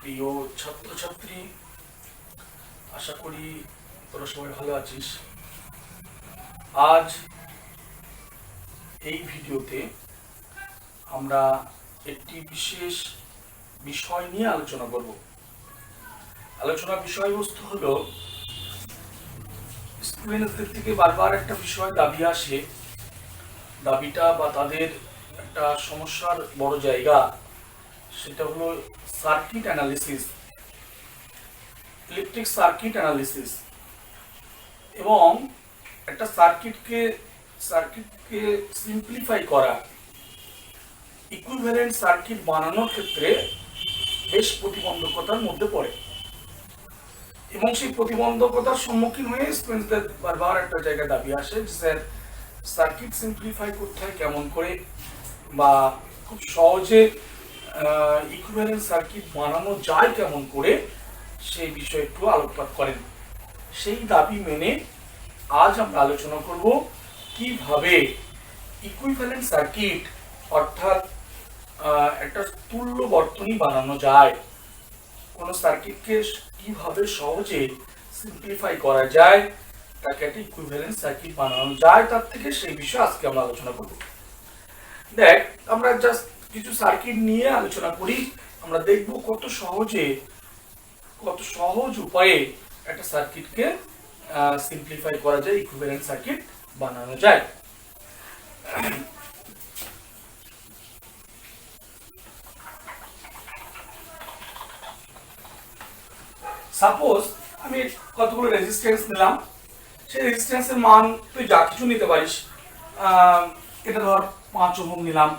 প্রিয় ছাত্রছাত্রী, আশা করি তোরা সবাই ভালো আছিস। আজ এই ভিডিওতে আমরা একটি বিশেষ বিষয় নিয়ে আলোচনা করব। আলোচনার বিষয়বস্তু হলো, স্টুডেন্টদের থেকে বারবার একটা বিষয় দাবি আসে, দাবিটা বা তাদের একটা সমস্যার বড় জায়গা, সেটা হলো circuit analysis, electric circuit analysis. এবং একটা সার্কিটকে সিম্পলিফাই করা, ইকুইভ্যালেন্ট সার্কিট বানানোর ক্ষেত্রে বেশ প্রতিবন্ধকতার মধ্যে পড়ে। এবং সেই প্রতিবন্ধকতার সম্মুখীন হয়ে স্টুডেন্টদের বারবার একটা জায়গায় দাবি আসে যে স্যার, সার্কিট সিম্পলিফাই করতে হয় কেমন করে, বা খুব সহজে ইকুইভ্যালেন্ট সার্কিট বানানো যায় কেমন করে, সেই বিষয়ে একটু আলোকপাত করেন। সেই দাবি মেনে আজ আমরা আলোচনা করব কিভাবে ইকুইভ্যালেন্ট সার্কিট অর্থাৎ একটা তুল্য বর্তনী বানানো যায়, কোন সার্কিটকে কিভাবে সহজে সিম্পলিফাই করা যায়, তাকে একটা ইকুইভ্যালেন্ট সার্কিট বানানো যায়, তার থেকে সেই বিষয়ে আজকে আমরা আলোচনা করব। দেখ, আমরা জাস্ট কিছু সার্কিট নিয়ে আলোচনা করি, আমরা দেখব কত সহজ উপায়ে একটা সার্কিটকে সিম্পলিফাই করা যায়, ইকুইভ্যালেন্ট সার্কিট বানানো যায়। সাপোজ আমি কতগুলো রেজিস্ট্যান্স নিলাম, সেই রেজিস্ট্যান্সের মান তুই যা কিছু নিতে পারিস। এটা ধর 5 ওহম নিলাম,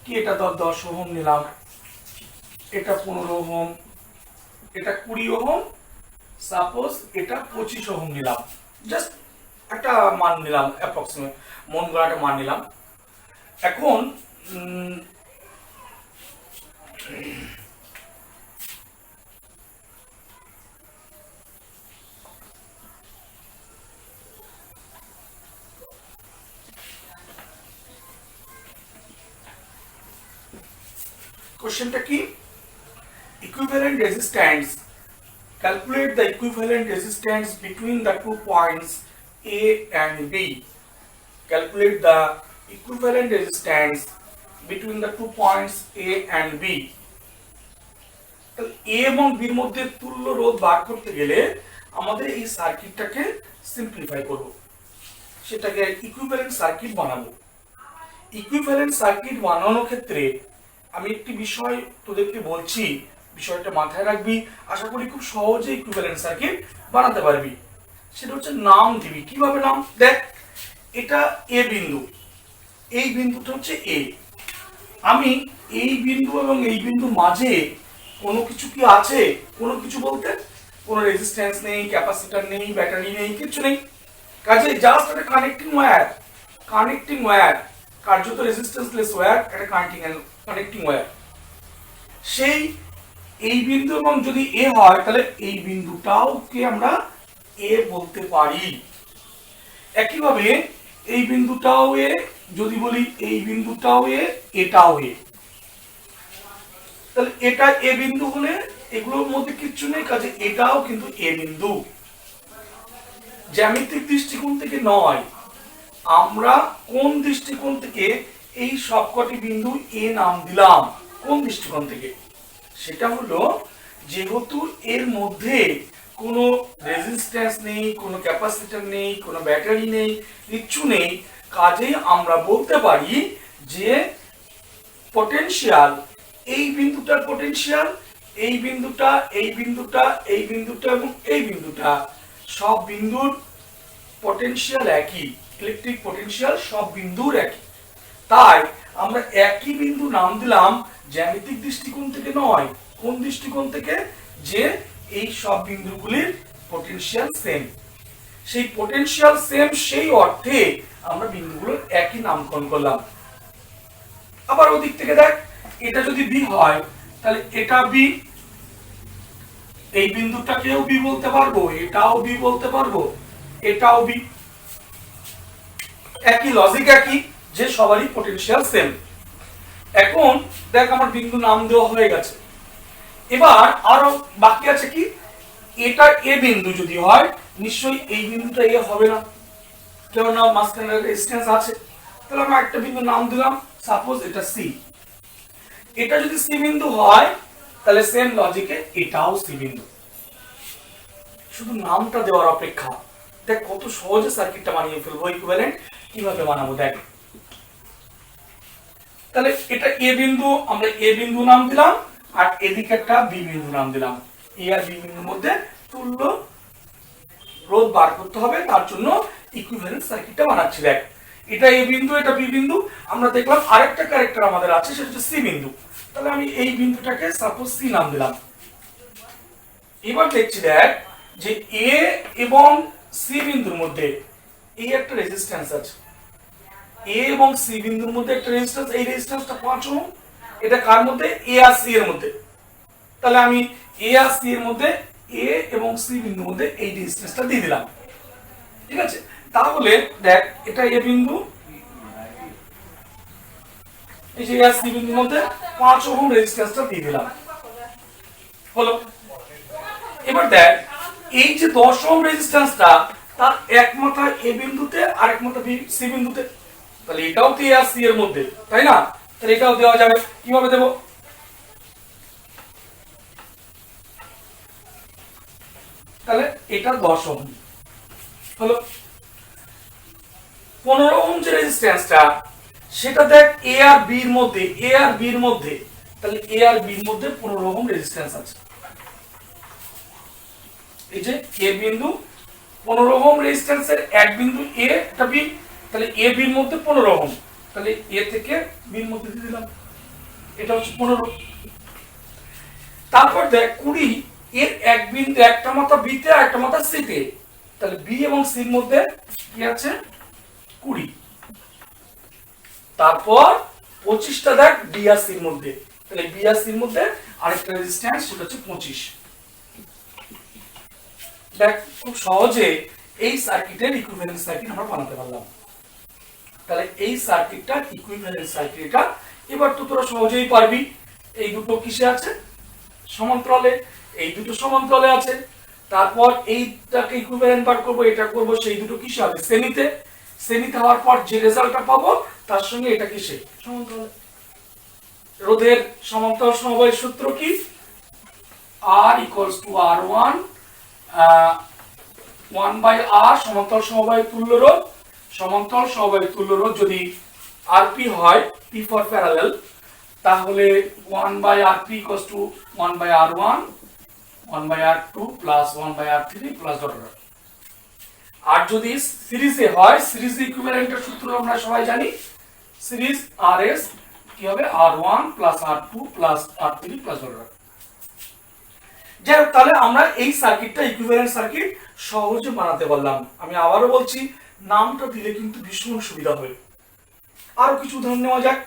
কি এটা ধর 10 ওহম নিলাম, এটা 15 ওহম, এটা 20 ওহম, সাপোজ এটা 25 ওহম নিলাম। জাস্ট একটা মান নিলাম, অ্যাপ্রক্সিমেট মন গড়া একটা মান নিলাম। এখন কোশ্চেনটা কি? Equivalent resistance, calculate the equivalent resistance between the 2 points A and B. Calculate the equivalent resistance between the 2 points A and B. A এবং B এর মধ্যে তুল্য রোধ বার করতে গেলে আমাদের এই সার্কিটটাকে সিম্পলিফাই করব, সেটাকে ইকুইভ্যালেন্ট সার্কিট বানাবো। ইকুইভ্যালেন্ট সার্কিট বানানোর ক্ষেত্রে আমি একটি বিষয় তোদেরকে বলছি, বিষয়টা মাথায় রাখবি, আশা করি খুব সহজে ইকুইভ্যালেন্ট সার্কিট বানাতে পারবি। সেটা হচ্ছে নাম দিবি। কিভাবে নাম? দেখ, এটা এ বিন্দু, এই বিন্দুটা হচ্ছে এ। আমি এই বিন্দু এবং এই বিন্দু মাঝে কোনো কিছু কি আছে? কোনো কিছু বলতে কোনো রেজিস্ট্যান্স নেই, ক্যাপাসিটর নেই, ব্যাটারি নেই, কিছু নেই। কাজে জাস্ট একটা কানেক্টিং ওয়্যার, কার্যত রেজিস্ট্যান্সলেস ওয়্যার, একটা কানেক্টিং ওয়্যার। সেই এই বিন্দু এবং যদি এ হয়, তাহলে এই বিন্দুটাও কে আমরা এ বলতে পারি। একইভাবে এই বিন্দুটাও এ, যদি বলি এই বিন্দুটাও এ, এটাও এ, তাহলে এটা এ বিন্দু হলে এগুলোর মধ্যে কিচ্ছু নেই, কাজে এটাও কিন্তু এ বিন্দু। জ্যামিতিক দৃষ্টিকোণ থেকে নয়, আমরা কোন দৃষ্টিকোণ থেকে এই সবকটি বিন্দু এ নাম দিলাম, কোন দৃষ্টিকোণ থেকে? সেটা হলো, যেহেতু এর মধ্যে কোনো রেজিস্ট্যান্স নেই, কোনো ক্যাপাসিটর নেই, কোনো ব্যাটারি নেই, কিচ্ছু নেই, কাজেই আমরা বলতে পারি যে পটেনশিয়াল, এই বিন্দুটার পটেনশিয়াল, এই বিন্দুটা, এই বিন্দুটা, এই বিন্দুটা এবং এই বিন্দুটা, সব বিন্দুর পটেনশিয়াল একই, ইলেকট্রিক পটেনশিয়াল সব বিন্দুর একই। তাই আমরা একই বিন্দু নাম দিলাম, জ্যামিতিক দৃষ্টিকোণ থেকে নয়, কোন দৃষ্টিকোণ থেকে? যে এই সব বিন্দুগুলির পটেনশিয়াল সেম। সেই পটেনশিয়াল সেম, সেই অর্থে আমরা বিন্দুগুলোর একই নামকরণ করলাম। আবার ওদিক থেকে দেখ, এটা যদি বি হয়, তাহলে এটা বি, এই বিন্দুটাকেও বি বলতে পারবো, এটাও বি বলতে পারবো, এটাও বি। একই লজিক, একই, যে সবারই পটেনশিয়াল সেম। এখন দেখ, আমার বিন্দু নাম দেওয়া হয়ে গেছে, এবার আরো বাকি আছে কি, এটা এ বিন্দু যদি হয় নিশ্চয়ই এই বিন্দুটা এ হবে না, কেননা মাঝখানে রেজিস্ট্যান্স আছে। তাহলে আমরা একটা বিন্দু নাম দিলাম, সাপোজ এটা সি। এটা যদি সি বিন্দু হয় তাহলে সেম লজিকে এটাও সি বিন্দু। শুধু নামটা দেওয়ার অপেক্ষা। দেখ কত সহজে সার্কিটটা বানিয়ে ফেলবো। ইকুইভ্যালেন্ট কিভাবে বানাবো দেখ। তাহলে এটা এ বিন্দু, আমরা এ বিন্দু নাম দিলাম, আর এদিকে একটা বি বিন্দু নাম দিলাম। এ আর বি বিন্দুর মধ্যে তুল্য রোধ বার করতে হবে, তার জন্য ইকুইভ্যালেন্ট সার্কিটটা বানাচ্ছি। দেখ এটা এ বিন্দু, এটা বি বিন্দু, আমরা দেখলাম আরেকটা ক্যারেক্টার আমাদের আছে, সেটা হচ্ছে সি বিন্দু। তাহলে আমি এই বিন্দুটাকে সাপোজ সি নাম দিলাম। এবার দেখছি দেখ যে এ এবং সি বিন্দুর মধ্যে এই একটা রেজিস্ট্যান্স আছে। এ এবং সি বিন্দুর মধ্যে একটা রেজিস্ট্যান্স, এই রেজিস্ট্যান্সটা 5 ওহম। এটা কার মধ্যে? এ আর সি এর মধ্যে। তাহলে আমি এ আর সি এর মধ্যে, এ এবং সি বিন্দুর মধ্যে এই রেজিস্ট্যান্সটা দিয়ে দিলাম। ঠিক আছে, তাহলে দেখ এটা এ বিন্দু, এই যে এ আর সি বিন্দুর মধ্যে 5 ওহম রেজিস্ট্যান্সটা দিয়ে দিলাম। হলো। এবার দেখ এই যে 10 ওহম রেজিস্ট্যান্সটা, তার এক মাথা এ বিন্দুতে আর এক মাথা সি বিন্দুতে। তাহলে এটাও তো এ আর সি এর মধ্যে, তাই না? তাহলে এটাও দেওয়া যাবে। কিভাবে দেব? তাহলে এটা 10 ওহম হলো। 15 ওহম যে রেজিস্ট্যান্সটা, সেটা দেখ এ আর বি এর মধ্যে, এ আর বি এর মধ্যে। তাহলে এ আর বি এর মধ্যে 15 ওহম রেজিস্ট্যান্স আছে। এই যে এ বিন্দু, 15 ওহম রেজিস্ট্যান্সের এক বিন্দু এ, এটা বি। তাহলে এ বি এর মধ্যে 15 ওহম, তাহলে এ থেকে বি এর মধ্যে দিয়ে দিলাম। এটা হচ্ছে 15। তারপর দেখ 20 এর এক বিন্দু, একটা মাথা বি তে আর একটা মাথা সি তে। তাহলে বি এবং সি এর মধ্যে কি আছে? 20। তারপর 25টা দেখ বি আর সি এর মধ্যে। তাহলে বি আর সি এর মধ্যে আরেকটা রেজিস্ট্যান্স, সেটা হচ্ছে 25। দেখ খুব সহজে এই সার্কিটের ইকুইভ্যালেন্ট সার্কিট আমরা বানাতে পারলাম। তাহলে এই সার্কিটটা ইকুইভ্যালেন্ট সার্কিট। এটা এবার তো তোরা সহজেই পারবি। এই দুটো কিসে আছে? সমান্তরালে। এই দুটো সমান্তরালে আছে। তারপর এইটাকে ইকুইভ্যালেন্ট বার করব, এটা করব, সেই দুটো কিসে হবে? শ্রেণীতে। শ্রেণীতে হওয়ার পর যে রেজাল্টটা পাবো তার সঙ্গে এটা কিসে? সমান্তরালে। রোধের সমান্তরাল সমবায়ের সূত্র কি? R = R1 1/R সমান্তরাল সমবায়ের তুল্য রোধ। সমান্তরাল সমবায়ের তুল্য রোধ যদি Rp হয়, P ফর প্যারালাল, তাহলে 1/Rp = 1/R1 1/R2 + 1/R3 + dot dot. আর যদি সিরিজে হয়, সিরিজ ইকুইভ্যালেন্টের সূত্র আমরা সবাই জানি। সিরিজ RS কি হবে? R1 + R2 + R3 + dot dot. যাই হোক, তাহলে আমরা এই সার্কিটটা ইকুইভ্যালেন্ট সার্কিট সহজে বানাতে পারলাম। আমি আবারও বলছি, নামটা দিলে কিন্তু ভীষণ সুবিধা হবে। আরো কিছু উদাহরণ নেওয়া যাক।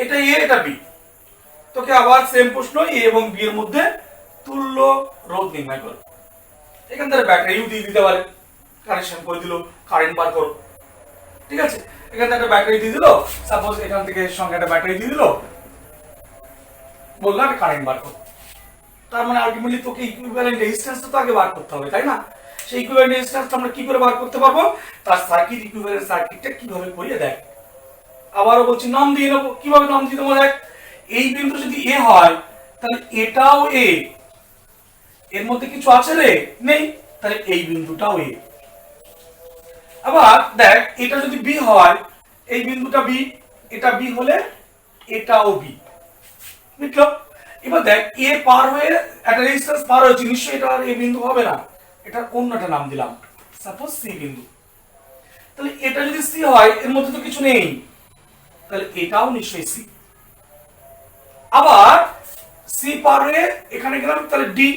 এটা এ, এটা বি। তোকে আবার সেম প্রশ্ন, এ এবং বি এর মধ্যে তুল্য রোধ নির্ণয় করো। এখান থেকে ব্যাটারিও দিয়ে দিতে পারে, কানেকশন করে দিল, কারেন্ট বার করো। ঠিক আছে, এখান থেকে একটা ব্যাটারি দিয়ে দিল, সাপোজ এখান থেকে সঙ্গে একটা ব্যাটারি দিয়ে দিল, বললাম কারেন্ট বার করো। তার মানে আলটিমেটলি তোকে ইকুইভ্যালেন্ট রেজিস্ট্যান্সটা তো আগে বার করতে হবে, তাই না? সেই ইকুইভ্যালেন্ট রেজিস্ট্যান্সটা আমরা কি করে বার করতে পারবো? তার সার্কিট ইকুইভ্যালেন্ট সার্কিটটা কিভাবে করিয়ে দেখ। আবারও বলছি, নাম দিয়ে নেবো। কিভাবে নাম দিয়ে দেবো? দেখ এই বিন্দু যদি এ হয়, তাহলে এটাও এ। এর মধ্যে কিছু আছে রে? নেই। তাহলে এই বিন্দুটাও এ। আবার দেখ এটা যদি বি হয়, এই বিন্দুটা বি, এটা বি হলে এটাও বি। বুঝলো? এবার দেখ এ পার হয়ে একটা রেজিস্ট্যান্স পার হয়েছে, নিশ্চয়ই এটা আর এ বিন্দু হবে না। এটা অন্য একটা নাম দিলাম, সাপোজ সি বিন্দু। তাহলে এটা যদি সি হয়, এর মধ্যে তো কিছু নেই, তাহলে এটাও নিশ্চয়ই সি। আবার সি পার হয়ে এখানে গেলাম, তাহলে ডি,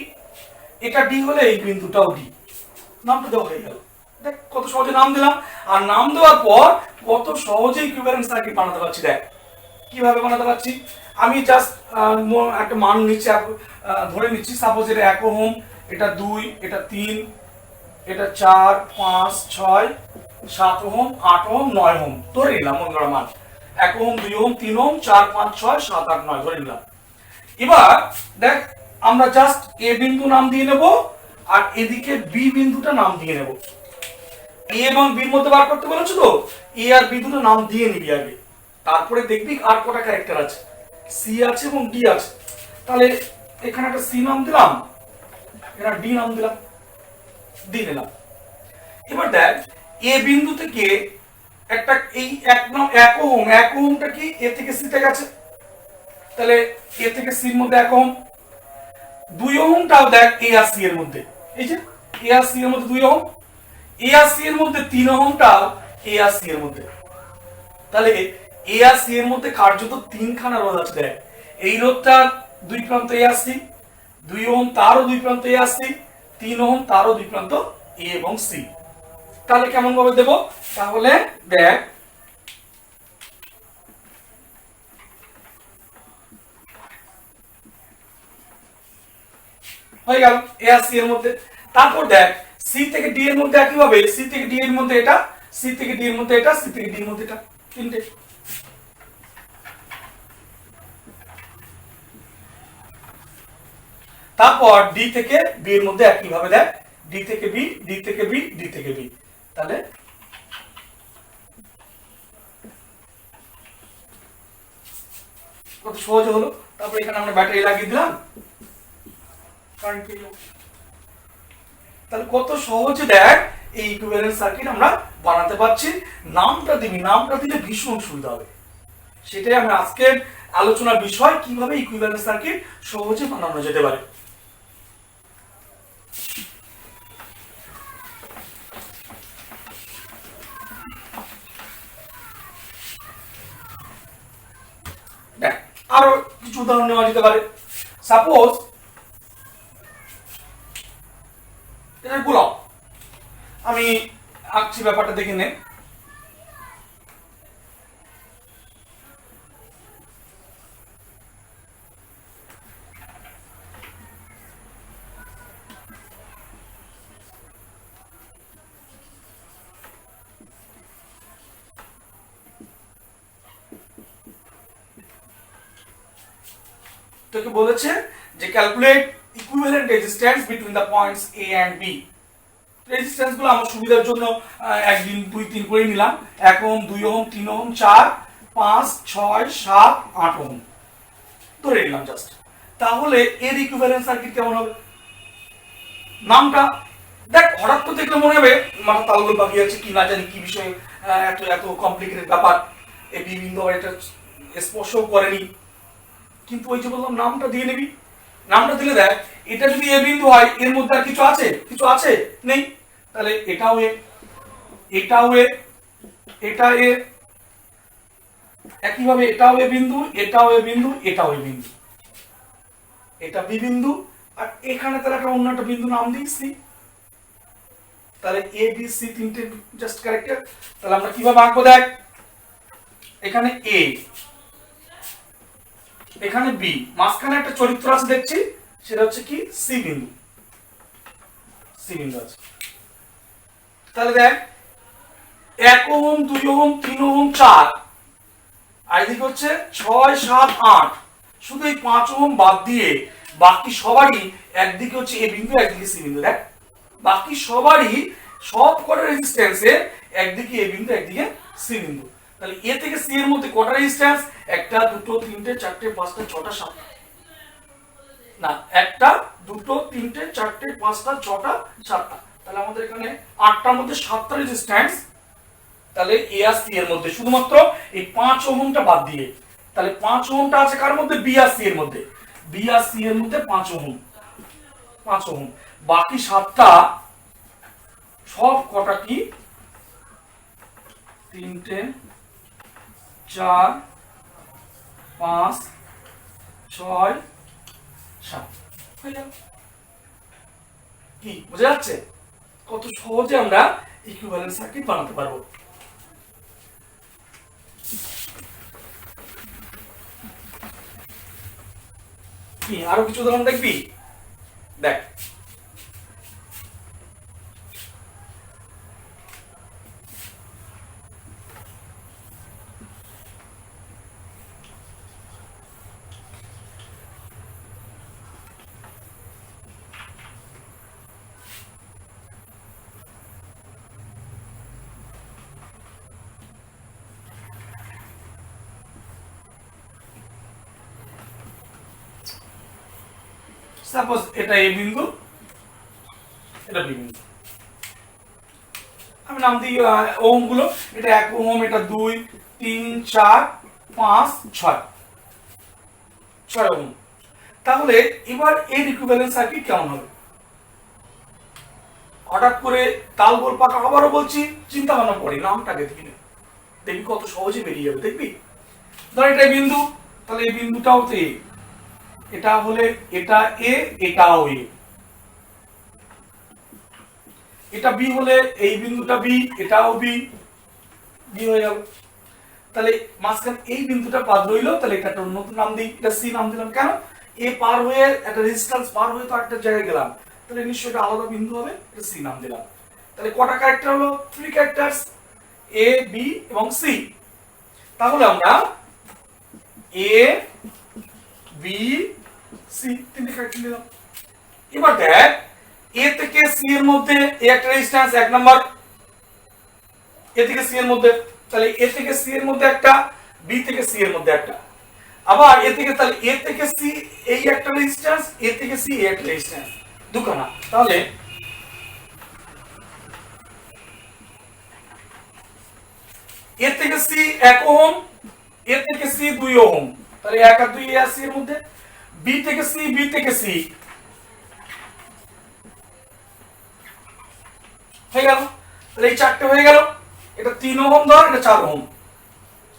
এটা ডি হলে এই বিন্দুটাও ডি, নামটা দেওয়া হয়ে গেল। দেখ কত সহজে নাম দিলাম, আর নাম দেওয়ার পর কত সহজে ইকুইভ্যালেন্ট সার্কিট বানাতে পারছি। দেখ কিভাবে বানাতে পারছি, আমি জাস্ট একটা মান নিচ্ছি, ধরে নিচ্ছি সাপোজ এটা 1 ওহম, এটা 2, এটা 3, এটা 4, 5, 6, 7 ওহম, 8 ওহম, 9 ওহম ধরে নিলাম। মন করা মান 1 ওহম, 2 ওহম, 3 ওহম, 4, 5, 6, 7, 8, 9 ধরে নিলাম। এবার দেখ আমরা জাস্ট এ বিন্দু নাম দিয়ে নেব, আর এদিকে বি বিন্দুটা নাম দিয়ে নেব। এ এবং বির মধ্যে বার করতে বলেছো তো, এ আর বি দুটো নাম দিয়ে নিবি আগে, তারপরে দেখবি আর কটা ক্যারেক্টার আছে, সি আছে এবং ডি আছে। তাহলে এখানে একটা সি নাম দিলাম, এটা ডি নাম দিলাম, দিয়ে দিলাম। এবার দেখ এ বিন্দু থেকে একটা এই 1 ওহমটা কি এ থেকে সি তে গেছে, তাহলে এ থেকে সির মধ্যে 1 ওহম। 2 ওহমটাও দেখ এ আর সি এর মধ্যে, এই যে এ আর সি এর মধ্যে 2 ওহম, এ আর সি এর মধ্যে 3 ওহমটাও এ আর সি এর মধ্যে। তাহলে এ আর সি এর মধ্যে কার্যত 3খানা রোধ আছে। দেখ এই রোধটার 2 প্রান্ত এ আর সি, 2 ওহম তারও 2 প্রান্ত এ আর সি, 3 ওহম তারও 2 প্রান্ত এ এবং সি। তাহলে কেমন ভাবে দেব, তাহলে দেখ হয়ে গেল এ আর সি এর মধ্যে। তারপর দেখ সি থেকে ডি এর মধ্যে একই ভাবে, সি থেকে ডি এর মধ্যে এটা, সি থেকে ডি এর মধ্যে এটা, সি থেকে ডি এর মধ্যে এটা, তিনটে। তারপর ডি থেকে বি এর মধ্যে একই ভাবে দেখ, ডি থেকে বি, ডি থেকে বি, ডি থেকে বি। তাহলে কত সহজ হলো। তারপর এখানে আমরা ব্যাটারি লাগিয়ে দিলাম, কারেন্ট পেয়ে যাবো। তাহলে কত সহজে দেখ এই ইকুইভ্যালেন্ট সার্কিট আমরা বানাতে পারছি। নামটা দিবি, নামটা দিলে ভীষণ সুবিধা হবে। সেটাই আমরা আজকের আলোচনার বিষয়, কিভাবে ইকুইভ্যালেন্ট সার্কিট সহজে বানানো যেতে পারে। দেখ আরো কিছু উদাহরণ নেওয়া যেতে পারে। সাপোজ এটা গোলাপ, আমি আঁকছি, ব্যাপারটা দেখে নে। তোকে বলেছে যে calculate equivalent resistance between the points A and B. Resistance গুলো আমার সুবিধার জন্য 1, 2, 3 করে নিলাম। 1 ওহম, 2 ওহম, 3 ওহম, 4, 5, 6, 7, 8 ওহম ধরে নিলাম জাস্ট। তাহলে এর ইকুইভ্যালেন্ট সার্কিট কেমন হবে, নামটা দেখ হঠাৎ তো দেখলে মনে হবে মাথা তালগোল পাকিয়ে আছে, কি না জানি কি বিষয়ে, এত এত কমপ্লিকেটেড ব্যাপার, এই বি বিন্দু এটা স্পর্শ করেনি। কিন্তু ওই যে বললাম নামটা দিয়ে নিবি, নামটা দিলে দেখ এটা যদি এ বিন্দু হয়, এর মধ্যে আর কিছু আছে, কিছু আছে নেই, তাহলে এটাও এ, এটাও এ, এটা এ, একইভাবে এটাও এ বিন্দু, এটাও এ বিন্দু, এটাও এ বিন্দু, এটা বি বিন্দু, আর এখানে তাহলে একটা অন্য একটা বিন্দু নাম দিই সি। তাহলে এ বি সি তিনটে জাস্ট ক্যারেক্টার। তাহলে আমরা কিভাবে আঁকবো দেখ, এখানে এ, এখানে বি, মাঝখানে একটা চরিত্র আছে দেখছি, সেটা হচ্ছে কি সি বিন্দু, সি বিন্দু আছে। তাহলে দেখ 1 ওহম, 2 ওহম, 3 ওহম, 4, আর এদিকে হচ্ছে 6, 7, 8, শুধু এই 5 ওহম বাদ দিয়ে বাকি সবারই একদিকে হচ্ছে এ বিন্দু, একদিকে সি বিন্দু। দেখ বাকি সবারই সব কটা রেজিস্ট্যান্সে একদিকে এ বিন্দু, একদিকে সি বিন্দু। তাহলে এ থেকে সি এর মধ্যে কটা রেজিস্ট্যান্স, 1, 2, 3, 4, 5, 6, 7, না 1, 2, 3, 4, 5, 6, 7। তাহলে আমাদের এখানে 8টার মধ্যে 7টা রেজিস্ট্যান্স। তাহলে এ আর সি এর মধ্যে শুধুমাত্র এই 5 ওহমটা বাদ দিয়ে, তাহলে 5 ওহমটা আছে কার মধ্যে, বি আর সি এর মধ্যে, বি আর সি এর মধ্যে 5 ওহম, 5 ওহম। বাকি 7টা সব কটা কি 3টে 4 5 6 7 হয়ে গেল। কি বোঝা যাচ্ছে কত সহজে আমরা ইকুইভ্যালেন্ট সার্কিট বানাতে পারবো। কি আরো কিছু উদাহরণ দেখবি? দেখ সাপোজ এটা এ বিন্দু, এটা বি বিন্দু, আমি নাম দিই ওহম গুলো, এটা 1 ওহম, এটা 2 3 4 5 6 ওহম। তাহলে এবার এর ইকুইভ্যালেন্ট সার্কিট কেমন হবে? হঠাৎ করে তাল গোল পাকা, আবারও বলছি চিন্তা ভাবনা করি, নামটাকে দেখি না, দেখবি কত সহজে বেরিয়ে যাবে। দেখবি ধর এটা বিন্দু, তাহলে এই বিন্দুটাও তো এ, এটা হলে এটা এ, এটাও এ, এটা বি হলে এই বিন্দুটা বি, এটাও বি, বি হয়ে গেল। তাহলে মাঝখানে এই বিন্দুটা বাদ রইলো, তাহলে এটা একটা নতুন নাম দিই, এটা সি নাম দিলাম। কেন? এ পার হয়ে একটা রেজিস্ট্যান্স পার হয়ে তো একটা জায়গায় গেলাম, তাহলে নিশ্চয়ই এটা আলাদা বিন্দু হবে, এটা সি নাম দিলাম। তাহলে কটা ক্যারেক্টার হলো? 3 ক্যারেক্টারস, এ বি এবং সি। তাহলে আমরা এ বি সি তিনটে ক্যারেক্টার দিলাম। এবার দেখ এ থেকে সি এর মধ্যে একটা রেজিস্ট্যান্স 1 নাম্বার, এ থেকে সি এর মধ্যে, তাহলে এ থেকে সি এর মধ্যে একটা, বি থেকে সি এর মধ্যে একটা, আবার এ থেকে, তাহলে এ থেকে সি এই একটা রেজিস্ট্যান্স, এ থেকে সি এই একটা রেজিস্ট্যান্স, দুখানা। তাহলে এ থেকে সি 1 ওহম, এ থেকে সি 2 ওহম, তাহলে 1 আর 2 এ আর সি এর মধ্যে, বি থেকে সি, বি থেকে সি হয়ে গেল। তাহলে এই চারটে হয়ে গেল, এটা 3 ওহম ধর, এটা 4 ওহম।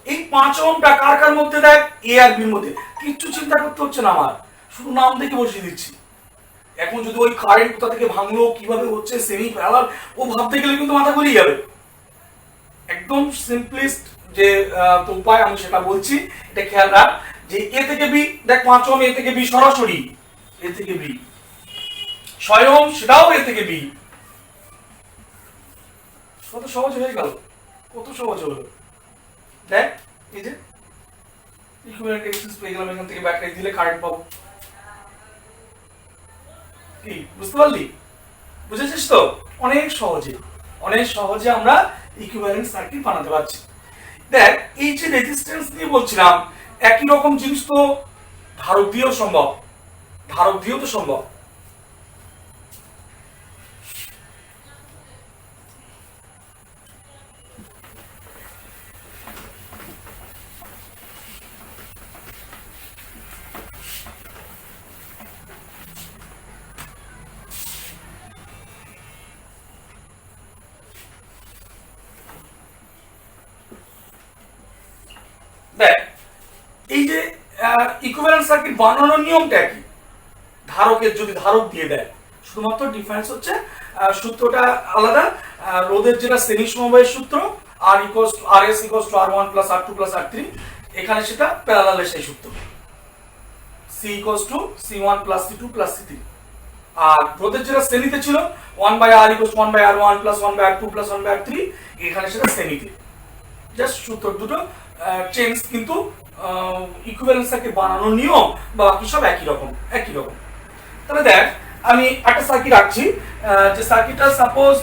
এই 5 ওহমটা কার কার মধ্যে? দেখ এ আর বির মধ্যে। কিচ্ছু চিন্তা করতে হচ্ছে না আমার, শুধু নাম দেখে বসিয়ে দিচ্ছি। এখন যদি ওই কারেন্ট কোথা থেকে ভাঙলো, কিভাবে হচ্ছে, সেমি প্যারালাল, ও ভাবতে গেলে কিন্তু মাথা ঘুরিয়ে যাবে। একদম সিম্পলিস্ট যে তো উপায় আমি সেটা বলছি, এটা খেয়াল রাখ যে এ থেকে বি, দেখ 5 ওহম এ থেকে বি, সরাসরি এ থেকে বি, 6 ওহম সেটাও এ থেকে বি। কত সহজ হয়ে গেল, কত সহজ হলো। দেখ এই যে ইকুইভ্যালেন্ট রেজিস্ট্যান্স পেয়ে গেলাম, এখান থেকে ব্যাটারি দিলে কারেন্ট পাবো। কি বুঝতে পারলি? বুঝেছিস তো? অনেক সহজে, অনেক সহজে আমরা ইকুইভ্যালেন্ট সার্কিট বানাতে পারছি। দেখ এই যে রেজিস্ট্যান্স নিয়ে বলছিলাম, একই রকম জিনিস তো ধারক দিয়েও সম্ভব, ধারক দিয়েও তো সম্ভব। দেখ এই যে ইকুইভ্যালেন্ট সার্কিট বানানোর নিয়মটা কি? ধারকের যদি ধারক দিয়ে দেয়, শুধুমাত্র ডিফারেন্স হচ্ছে সূত্রটা আলাদা। রোধের যেটা শ্রেণী সমবায়ের সূত্র, R equals to R S equals to R one plus R two plus R three, এখানে সেটা প্যারালালের সেই সূত্র, C equals to C one plus C two plus C three. আর রোধের যেটা শ্রেণীতে ছিল, one by R equals one by R one plus one by R two plus one by R three, এখানে সেটা শ্রেণীতে। জাস্ট সূত্র দুটো চেঞ্জ, কিন্তু ইকুইভ্যালেন্ট সার্কিট বানানোর নিয়ম বা বাকি সব একই রকম, একই রকম। তাহলে দেখ আমি একটা সার্কিট রাখছি, যে সার্কিটটা সাপোজ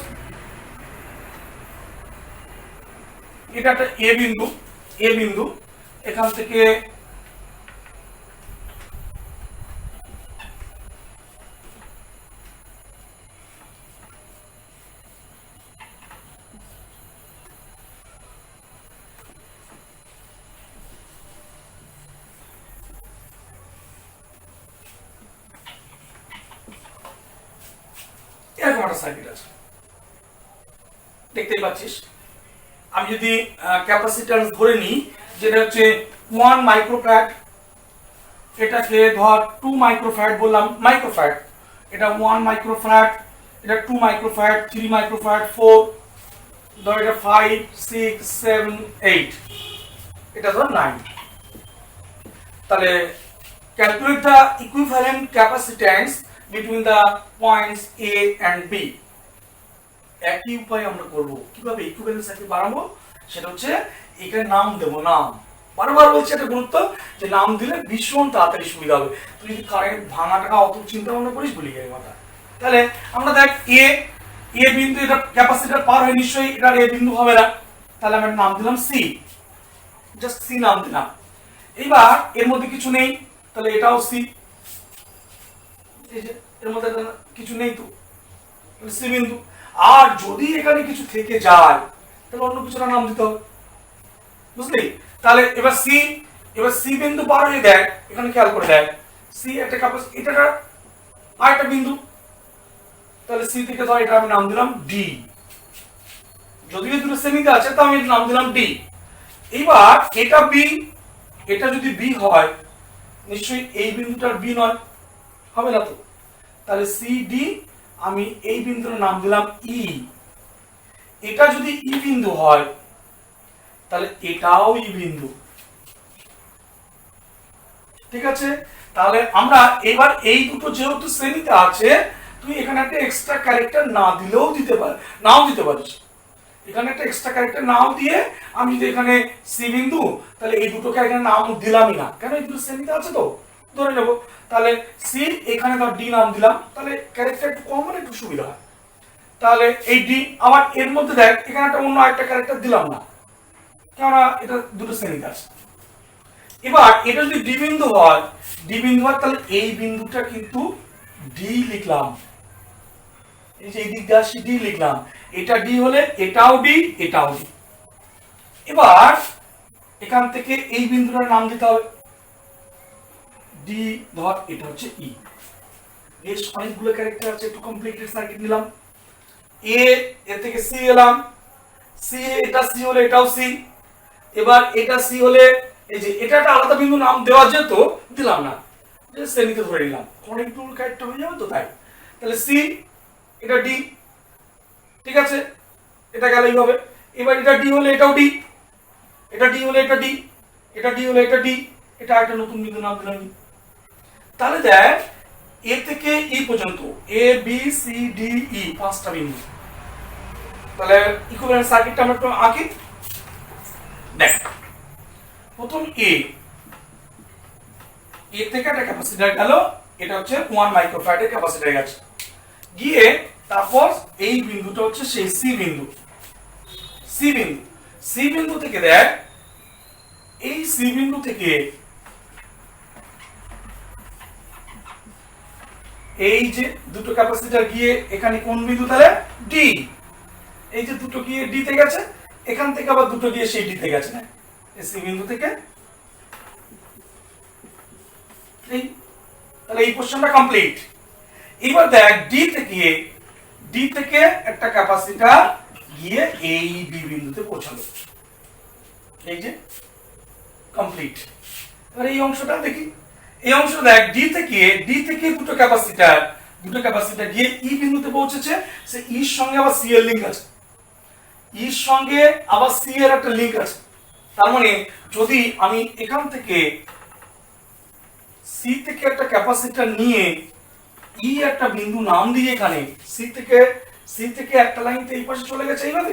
এটা একটা এ বিন্দু, এ বিন্দু, এখান থেকে এরকম একটা সার্কিট আছে। দেখতেই পাচ্ছিস। আমি যদি ক্যাপাসিট্যান্স ধরে নিই যেটা হচ্ছে 1 মাইক্রোফ্যারাড, এটাকে ধর 2 মাইক্রোফ্যারাড বললাম, মাইক্রোফ্যারাড, এটা 1 মাইক্রোফ্যারাড, এটা 2 মাইক্রোফ্যারাড, 3 মাইক্রোফ্যারাড, 4, ধর এটা 5, 6, 7, 8, এটা ধর 9। তাহলে calculate the equivalent capacitance between the points A and B। একই উপায় আমরা করব। কিভাবে ইকুইভ্যালেন্ট সার্কিট বানাবো সেটা হচ্ছে এখানে নাম দেব, নাম। বারবার বলছি একটা গুরুত্ব যে নাম দিলে ভীষণ তাড়াতাড়ি সুবিধা হবে। তুই যদি কারেন্ট ভাঙা টাকা অত চিন্তা ভাবনা করিস ভুলে যাবে মাথা। তাহলে আমরা দেখ এ বিন্দু, এটা ক্যাপাসিটর পার হয়ে নিশ্চয়ই এটা এ বিন্দু হবে না, তাহলে আমরা নাম দিলাম সি, জাস্ট সি নাম দিলাম। এইবার এর মধ্যে কিছু নেই, তাহলে এটাও সি, এই যে এর মধ্যে কিছু নেই তো সি বিন্দু। আর যদি এখানে কিছু থেকে যায় তাহলে অন্য কিছুটা নাম দিতে হবে, বুঝলি? তাহলে এবার সি বিন্দু পার হয়ে দেখ, এখানে খেয়াল করে দেখ সি একটা ক্যাপাসিটর, এটা আর একটা বিন্দু, তাহলে সি থেকে ধর এটা আমি নাম দিলাম ডি। যদিও দুটো সেমিতে আছে তো আমি নাম দিলাম ডি। এবার এটা বি, এটা যদি বি হয় নিশ্চয়ই এই বিন্দুটার বি নয়, হবে না তো। তাহলে সি ডি, আমি এই বিন্দুর নাম দিলাম ই। এটা যদি ই বিন্দু হয় তাহলে এটাও ই বিন্দু, ঠিক আছে? তাহলে আমরা এবার এই দুটো যেহেতু শ্রেণীতে আছে, তুই এখানে একটা এক্সট্রা ক্যারেক্টার না দিলেও দিতে পার, নাও দিতে পারিস। এখানে একটা এক্সট্রা ক্যারেক্টার নাও দিয়ে আমি যদি এখানে সি বিন্দু, তাহলে এই দুটোকে এখানে নাম দিলামই না, কেন এই দুটো শ্রেণীতে আছে তো ধরে নেব। তাহলে সি, এখানে ধর ডি নাম দিলাম, তাহলে ক্যারেক্টার একটু কম মানে একটু সুবিধা হয়। তাহলে এই ডি, আবার এর মধ্যে দেখ এখানে একটা অন্য একটা ক্যারেক্টার দিলাম না, কেননা এটা দুটো শ্রেণীতে আছে। এবার এটা যদি ডি বিন্দু হয়, তাহলে এই বিন্দুটা কিন্তু ডি লিখলাম, এই যে এই দিক দিয়ে আসি ডি লিখলাম, এটা ডি হলে এটাও ডি, এটাও ডি। এবার এখান থেকে এই বিন্দুটার নাম দিতে হবে ডি, ধর এটা হচ্ছে ই। বেশ অনেকগুলো ক্যারেক্টার আছে, একটু কমপ্লিকেটেড সার্কিট নিলাম। এর থেকে সি এলাম, সি, এটা সি হলে এটাও সি। এবার এটা সি হলে এই যে এটা একটা আলাদা বিন্দু নাম দেওয়া যেত, দিলাম না, যে শ্রেণীতে ধরে নিলাম, অনেকগুলো ক্যারেক্টার হয়ে যাবে তো তাই। তাহলে সি, এটা ডি, ঠিক আছে, এটা গেলেই হবে। এবার এটা ডি হলে এটাও ডি, এটা ডি হলে এটা ডি, এটা ডি হলে এটা ডি, এটা একটা নতুন বিন্দু নাম দিলাম। তাহলে দেখ এ থেকে ই পর্যন্ত A B C D E পাঁচটা বিন্দু। তাহলে ইকুইভ্যালেন্ট সার্কিটটা আমরা একটু আঁকি। দেখ প্রথম এ থেকে একটা ক্যাপাসিটর গেল, এটা হচ্ছে 1 মাইক্রোফ্যারাডের ক্যাপাসিটর গেছে, গিয়ে তারপর এই বিন্দুটা হচ্ছে সেই সি বিন্দু। সি বিন্দু থেকে দেখ এই সি বিন্দু থেকে এই যে দুটো ক্যাপাসিটর গিয়ে এখানে কোন বিন্দু, তাহলে ডি। এই যে দুটো গিয়ে ডি তে গেছে, এখান থেকে আবার দুটো গিয়ে সেই ডি তে গেছে না, এই সি বিন্দু থেকে। এই তাহলে এই পোরশনটা কমপ্লিট। এবার দেখ ডি থেকে একটা ক্যাপাসিটর গিয়ে এই বি বিন্দুতে পৌঁছালো, এই যে কমপ্লিট। এবার এই অংশটা দেখি, এই অংশ দেখ ডি থেকে দুটো ক্যাপাসিটর গিয়ে ই বিন্দুতে পৌঁছেছে, সে ইর সঙ্গে আবার সি এর লিংক আছে, ইর সঙ্গে আবার সি এর একটা লিংক আছে। তার মানে যদি আমি এখান থেকে সি থেকে একটা ক্যাপাসিটর নিয়ে ই একটা বিন্দু নাম দিয়ে এখানে সি থেকে একটা লাইনতে এই পাশে চলে গেছে এইভাবে,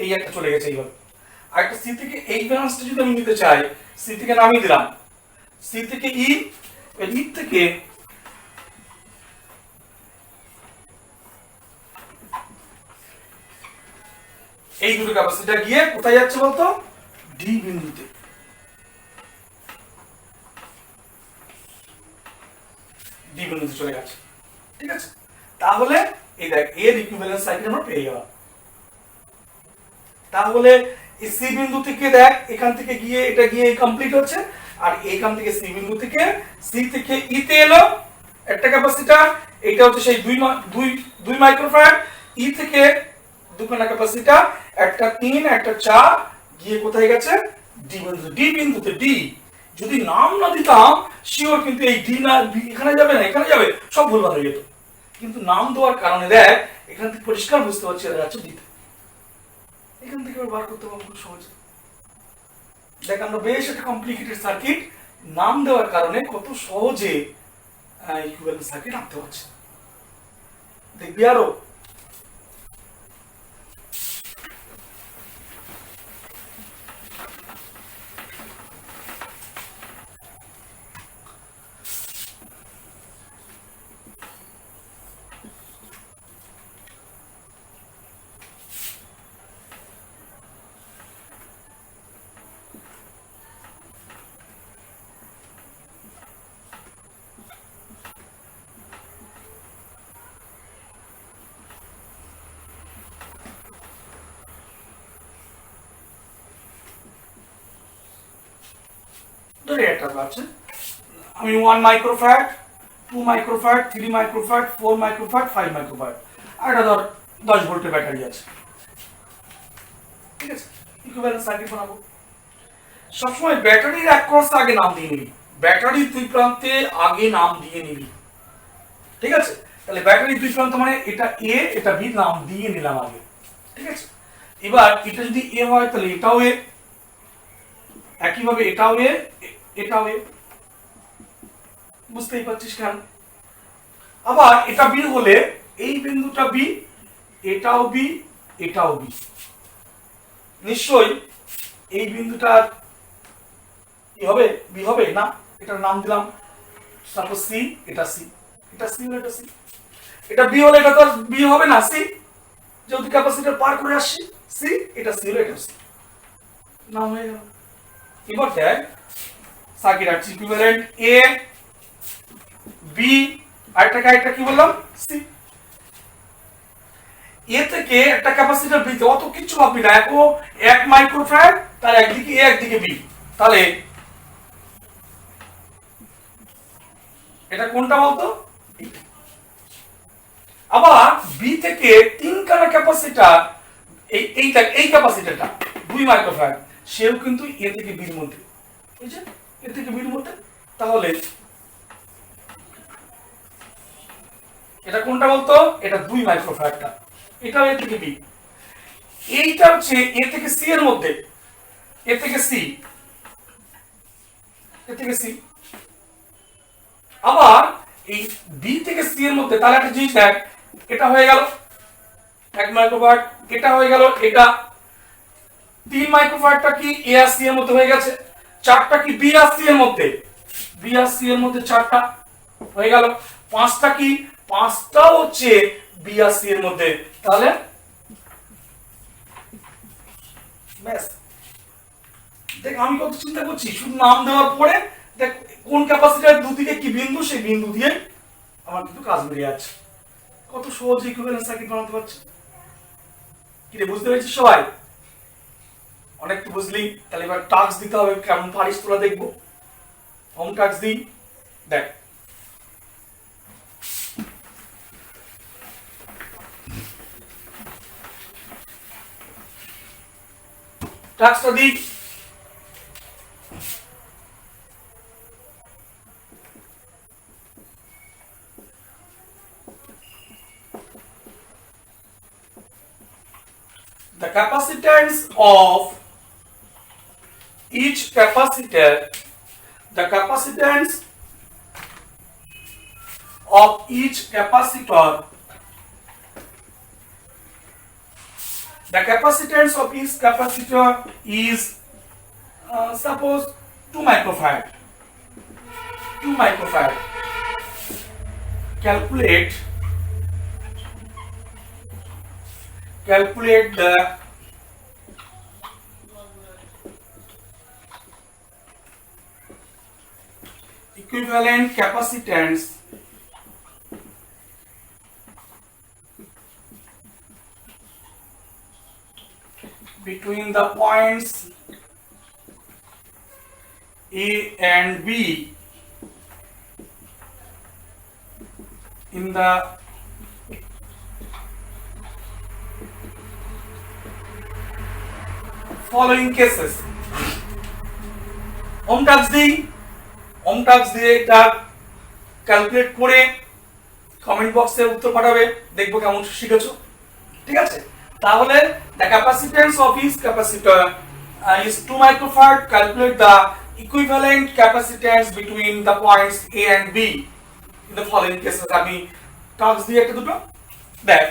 এই একটা চলে গেছে এইভাবে, আর একটা সি থেকে এই ব্রাঞ্চটা যদি আমি নিতে চাই, সি থেকে নামিয়ে দিলাম, সি থেকে ই, ই থেকে এই দুটো ক্যাপাসিটর গিয়ে কোথায় যাচ্ছে বলতো, ডি বিন্দুতে। ডি বিন্দুতে চলে গেছে, ঠিক আছে? তাহলে এই দেখ এর ইকুইভ্যালেন্ট সার্কিট আমরা পেয়ে গেলাম। তাহলে এই সি বিন্দু থেকে দেখ এখান থেকে গিয়ে এটা গিয়ে কমপ্লিট হচ্ছে, আর এইখান থেকে সি বিন্দু থেকে সি থেকে ই তে এলো একটা ক্যাপাসিটর, এটা হচ্ছে সেই 2 মাইক্রোফ্যারাড, ই থেকে দুখানা ক্যাপাসিটর, একটা 3 একটা 4 গিয়ে কোথায় গেছে ডি বিন্দুতে। ডি যদি নাম না দিতাম শিওর কিন্তু এই ডি না বি এখানে যাবে না এখানে যাবে, সব ভুলভাল হয়ে যেত। কিন্তু নাম দেওয়ার কারণে দেখ এখান থেকে পরিষ্কার বুঝতে পারছি এটা যাচ্ছে ডিতে। এখান থেকে বার করতে পারবো খুব সহজে। দেখ আমরা বেশ একটা কমপ্লিকেটেড সার্কিট নাম দেওয়ার কারণে কত সহজে ইকুইভ্যালেন্ট সার্কিট আনতে পারছি। দেখবি আরো ধরে একটা আছে আমি 1 microfarad 2 microfarad 3 microfarad 4 microfarad 5 microfarad আর এটা ধর 10 ভোল্টের ব্যাটারি আছে, ঠিক আছে। ইকুইভ্যালেন্ট সার্কিট বানাবো। সবসময় ব্যাটারির এক ক্রসে আগে নাম দিয়ে নিবি, ব্যাটারির দুই প্রান্তে আগে নাম দিয়ে নিবি, ঠিক আছে। তাহলে ব্যাটারির দুই প্রান্ত মানে এটা এ এটা বি নাম দিয়ে নিলাম আগে, ঠিক আছে। এবার এটা যদি এ হয় তাহলে এটাও এ, একইভাবে এটাও এ এটাও এ, বুঝতেই পারছিস কেন। আবার এটা বি হলে এই বিন্দুটা বি, এটাও বি এটাও বি, নিশ্চয়ই এই বিন্দুটা কি হবে বি হবে না, এটার নাম দিলাম সাপোজ সি, এটা সি, এটা সি হলে এটা সি, এটা বি হলে এটা তো বি হবে না সি, যেহেতু ক্যাপাসিটর পার করে আসছি সি, এটা সি হলে এটা সি, নাম হয়ে গেল। এবার দেখ সার্কিট আছে ইকুইভ্যালেন্ট এ বি আরেকটা কি বললাম সি। এ থেকে একটা ক্যাপাসিটর বি তে অত কিছু ভাববি না, একো 1 মাইক্রোফ্যারাড তার একদিকে এ একদিকে বি, তাহলে এটা কোনটা বলতো। আবার বি থেকে 3 খানা ক্যাপাসিটর এই ক্যাপাসিটরটা 2 মাইক্রোফ্যারাড সেও কিন্তু এ থেকে বির মধ্যে, বুঝছেন এ থেকে বির মধ্যে, তাহলে এটা কোনটা বলতো, এটা 2 মাইক্রোফ্যারাডটা, এটাও এ থেকে বি, এইটা হচ্ছে এ থেকে সি এর মধ্যে, এ থেকে সি, এ থেকে সি। আবার এই বি থেকে সি এর মধ্যে তাহলে একটা জিনিস দেখ, এটা হয়ে গেল 1 মাইক্রোফ্যারাড, এটা হয়ে গেল এটা 3 মাইক্রোফ্যারাডটা কি এ আর সি এর মধ্যে হয়ে গেছে, চারটা কি বি আর সি এর মধ্যে, বি আর সি এর মধ্যে চারটা হয়ে গেল, পাঁচটা কি পাঁচটাও হচ্ছে বি আর সি এর মধ্যে, তাহলে ব্যাস। দেখ আমি কত চিন্তা করছি, শুধু নাম দেওয়ার পরে দেখ কোন ক্যাপাসিটর দুদিকে কি বিন্দু সেই বিন্দু দিয়ে আমার কিন্তু কাজ বেরিয়ে আছে। কত সহজে ইকুইভ্যালেন্ট সার্কিট বানাতে পারছি। কি রে বুঝতে পেরেছিস সবাই? অনেক তো বুঝলি, তাহলে এবার টাস্ক দিতে হবে, কেমন পারিস তোরা দেখবো। হোম টাস্ক দিই, দেখ টাস্কটা দিই। The capacitance of each capacitor, the capacitance of each capacitor, the capacitance of each capacitor is suppose 2 microfarad, 2 microfarad. Calculate the equivalent capacitance between the points A and B in the following cases. Home task দিই, home task দিয়ে এটা calculate করে comment বক্সে উত্তর পাঠাবে, দেখবো কেমন শিখেছো। ঠিক আছে, তাহলে the capacitance of each capacitor is 2 microfarad. Calculate the equivalent capacitance between the points A and B in the following cases. আমি টাস্ক দিয়ে একটা দুটো দেখ।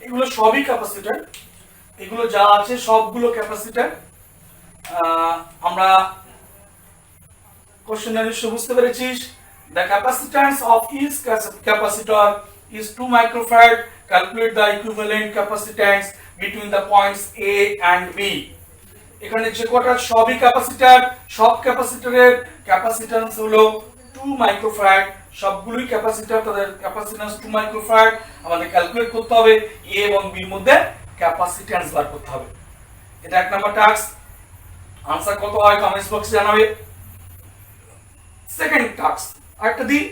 এগুলো সবই ক্যাপাসিটর, এগুলো যা আছে সবগুলো ক্যাপাসিটর। আমরা কোশ্চেনটা নিশ্চয় বুঝতে পেরেছিস। The capacitance of each capacitor is 2 microfarad. Calculate the equivalent capacitance between the points A and B. এখানে যে কটা সবই ক্যাপাসিটর, সব ক্যাপাসিটরের ক্যাপাসিট্যান্স হলো 2 মাইক্রোফ্যারাড। সবগুলোই ক্যাপাসিটর, তাদের ক্যাপাসিট্যান্স 2 মাইক্রোফ্যারাড। আমাদের ক্যালকুলেট করতে হবে এ এবং বির মধ্যে ক্যাপাসিট্যান্স বার করতে হবে। এটা এক নাম্বার টাস্ক। আনসার কত হয় কমেন্টস বক্সে জানাবে। সেকেন্ড টাস্ক আরেকটা দিই।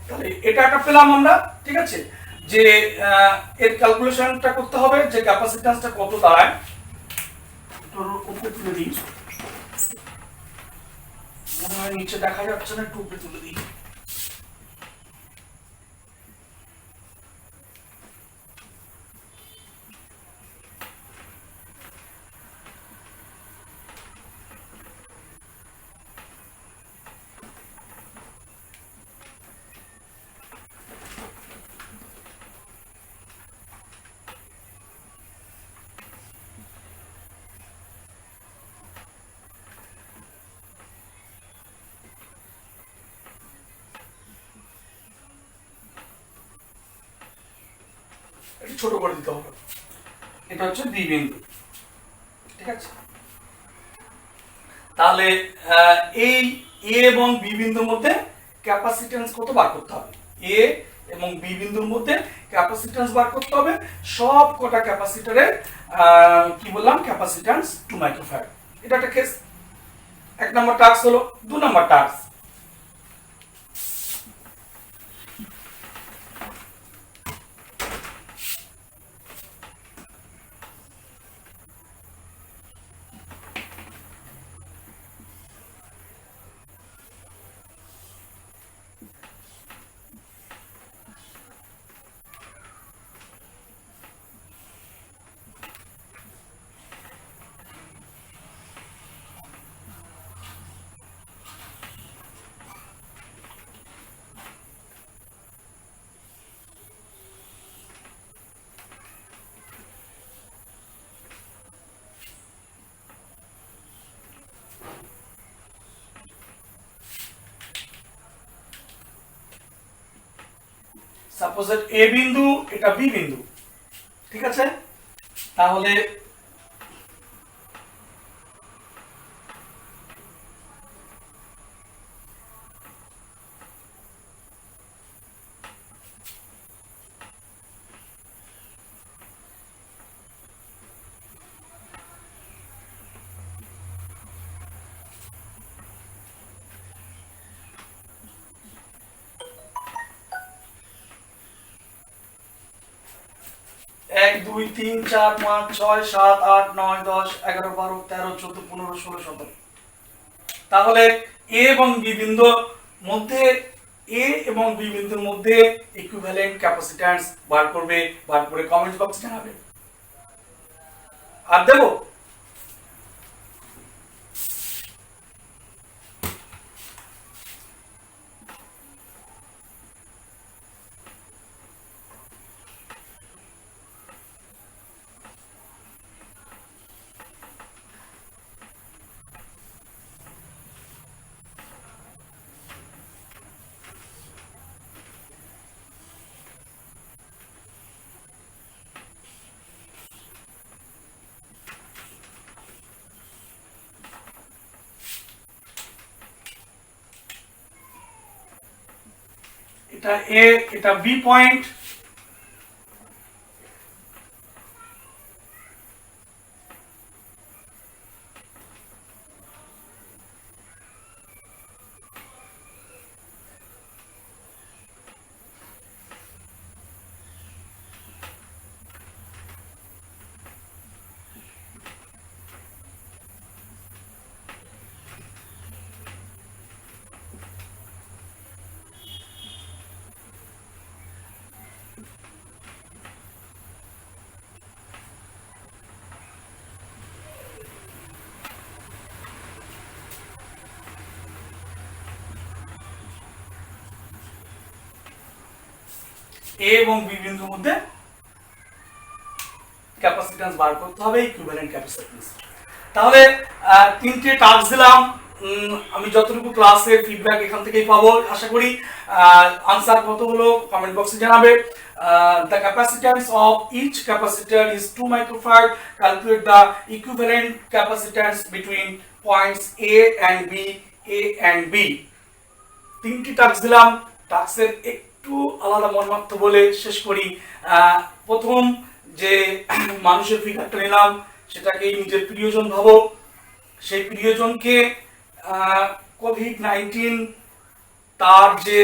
তাহলে এটা একটা পেলাম আমরা। ঠিক আছে, যে এর ক্যালকুলেশনটা করতে হবে যে ক্যাপাসিট্যান্সটা কত দাঁড়ায়। একটু উপরে তুলে দিই, মনে হয় নিচে দেখা যাচ্ছে না, একটু উপরে তুলে দিই। ছোট করে দিতে হবে। এটা হচ্ছে বি বিন্দু। ঠিক আছে? তাহলে এই এ এবং বি বিন্দুর মধ্যে ক্যাপাসিট্যান্স কত বার করতে হবে, এ এবং বি বিন্দুর মধ্যে ক্যাপাসিট্যান্স বার করতে হবে। সব কটা ক্যাপাসিটরের কি বললাম, ক্যাপাসিট্যান্স 2 মাইক্রোফ্যারাড। এটা একটা কেস, 1 নম্বর টাস্ক হলো। 2 নম্বর টাস্ক, সাপোজ এ বিন্দু, এটা বি বিন্দু, ঠিক আছে? তাহলে এক দুই তিন চার পাঁচ ছয় সাত আট নয় 10 11 12 13 14 15 16 17। তাহলে এ এবং বি বিন্দুর মধ্যে, এ এবং বি বিন্দুর মধ্যে ইকুইভ্যালেন্ট ক্যাপাসিট্যান্স বার করবে, বার করে কমেন্ট বক্সে জানাবে। আর দেবো এটা এ, এটা বি পয়েন্ট, এ এবং বি বিন্দুর মধ্যে ক্যাপাসিট্যান্স বার করতে হবে, ইকুইভ্যালেন্ট ক্যাপাসিট্যান্স। তাহলে তিনটে টাস্ক দিলাম। আমি যতটুকু ক্লাসের ফিডব্যাক এখান থেকেই পাবো আশা করি। আনসার কত হলো কমেন্ট বক্সে জানাবে। The capacitance of each capacitor is 2 microfarad. Calculate the equivalent capacitance between points A and B, A and B. তিনটি টাস্ক দিলাম, টাস্কের একটু আলাদা মর্মার্থ বলে শেষ করি। প্রথম যে মানুষের ফিগারটা নিলাম সেটাকে নিজের প্রিয়জন ভাবো, সেই প্রিয়জনকে কোভিড-19 তার যে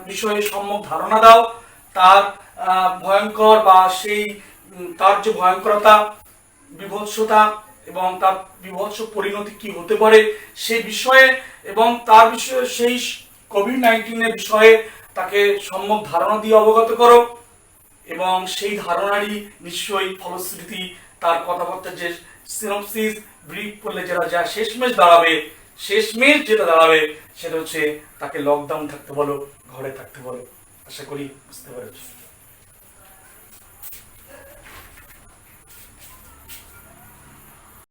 বিষয়ে সম্যক ধারণা দাও, তার ভয়ঙ্কর বা সেই তার যে ভয়ঙ্করতা, বিভৎসতা এবং তার বিভৎস পরিণতি কি হতে পারে সেই বিষয়ে এবং তার বিষয়ে সেই কোভিড-19 এর বিষয়ে তাকে সম্যক ধারণা দিয়ে অবগত করো এবং সেই ধারণারই নিশ্চয়ই ফলশ্রুতি তার কথাবার্তা যে সিনপসিস ব্রিফ করলে যেটা যা শেষমেশ দাঁড়াবে, শেষমেশ যেটা দাঁড়াবে সেটা হচ্ছে তাকে লকডাউন থাকতে বলো, ঘরে থাকতে বলো। আশা করি বুঝতে পেরেছো।